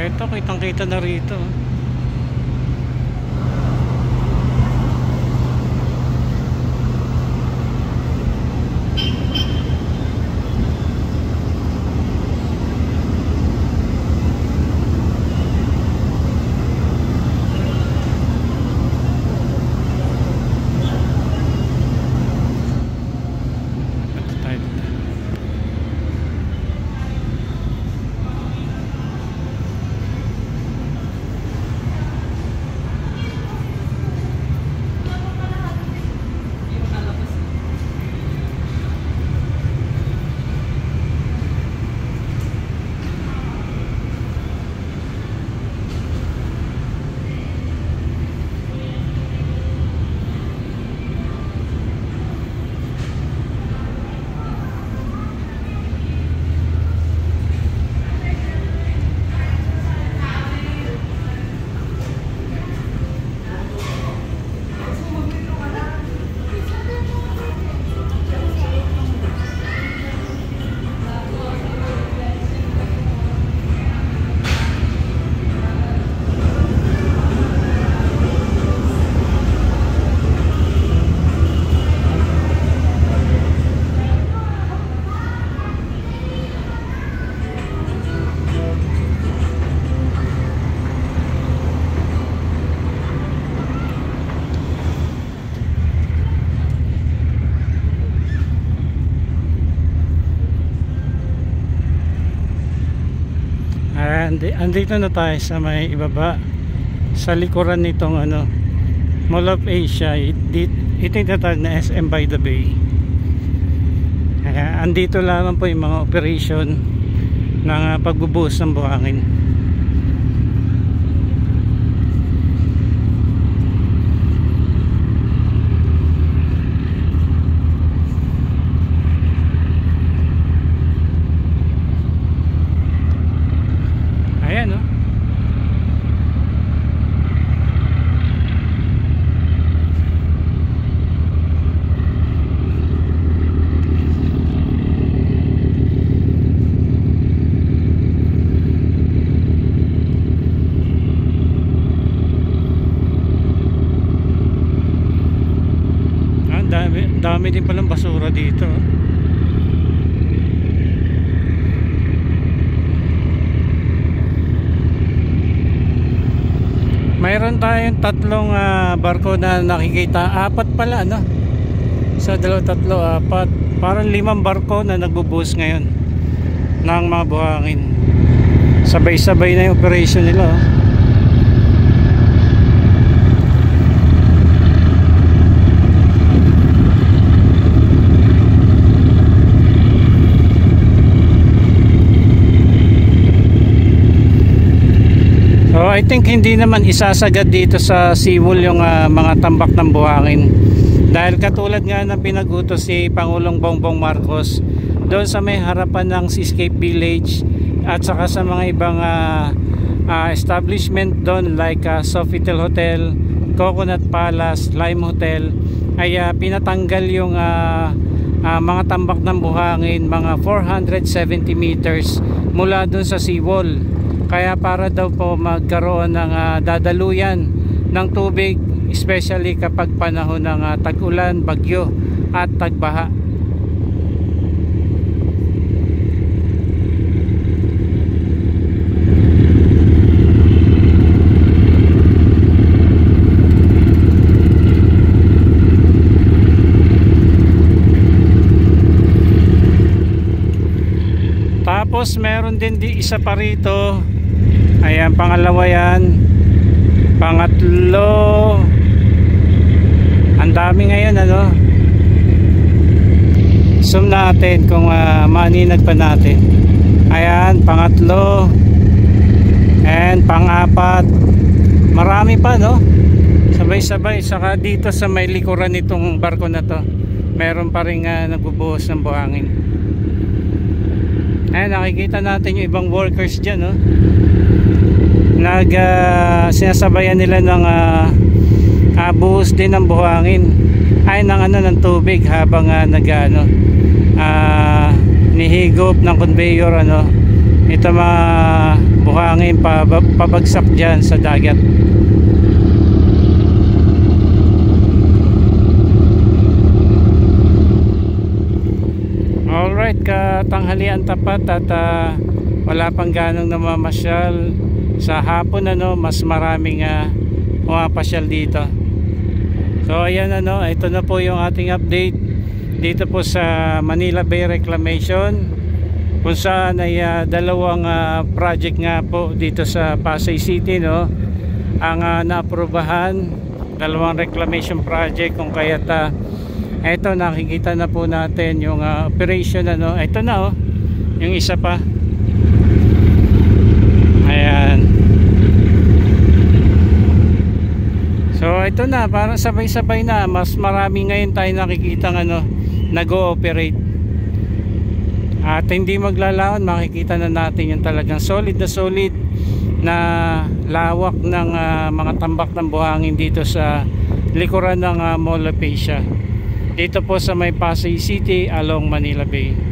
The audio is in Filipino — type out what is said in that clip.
Ito, kitang kita na rito. Andito na tayo sa may ibaba sa likuran nitong Mall of Asia. Ito yung tatag na SM by the Bay. Andito lamang po yung mga operation ng pagbubuhos ng buhangin. Ayan, oh. Dami din palang basura dito. Mayroon tayong tatlong barko na nakikita. Apat pala, no? Sa tatlo, apat. Parang 5 barko na nagbubuhos ngayon ng mga buhangin. Sabay-sabay na yung operation nila, oh. So I think hindi naman isasagad dito sa seawall yung mga tambak ng buhangin, dahil katulad nga ng pinag-utos si Pangulong Bongbong Marcos doon sa may harapan ng Seascape Village at saka sa mga ibang establishment doon like Sofitel Hotel, Coconut Palace, Lime Hotel, ay pinatanggal yung mga tambak ng buhangin mga 470 meters mula doon sa seawall. Kaya para daw po magkaroon ng dadaluyan ng tubig, especially kapag panahon ng tag-ulan, bagyo at tagbaha. Tapos meron din isa pa rito. Ayan, pangalawa yan. Pangatlo. Ang dami ngayon, ano? Zoom natin kung maaninag pa natin. Ayan, pangatlo. And pang-apat. Marami pa, no? Sabay-sabay. Saka dito sa may likuran nitong barko na to, meron pa rin nagbubuhos ng buhangin. Ayan, nakikita natin yung ibang workers dyan, no? Sinasabayan nila ng buhos din ng buhangin ay ng tubig habang nihigop ng conveyor ito mga buhangin pabagsak dyan sa dagat. Alright, katanghalian tapat at wala pang ganong namamasyal. Sa hapon mas maraming pumapasyal dito. So ayan ito na po yung ating update dito po sa Manila Bay Reclamation, kung saan ay dalawang project nga po dito sa Pasay City ang naaprubahan, dalawang reclamation project, kung kaya't ito nakikita na po natin yung operation ito na yung isa pa, ayan. So ito na, parang sabay-sabay na, mas marami ngayon tayo nakikita nag-ooperate. At hindi maglalaon, makikita na natin yung talagang solid na lawak ng mga tambak ng buhangin dito sa likuran ng Mall of Asia, dito po sa may Pasay City along Manila Bay.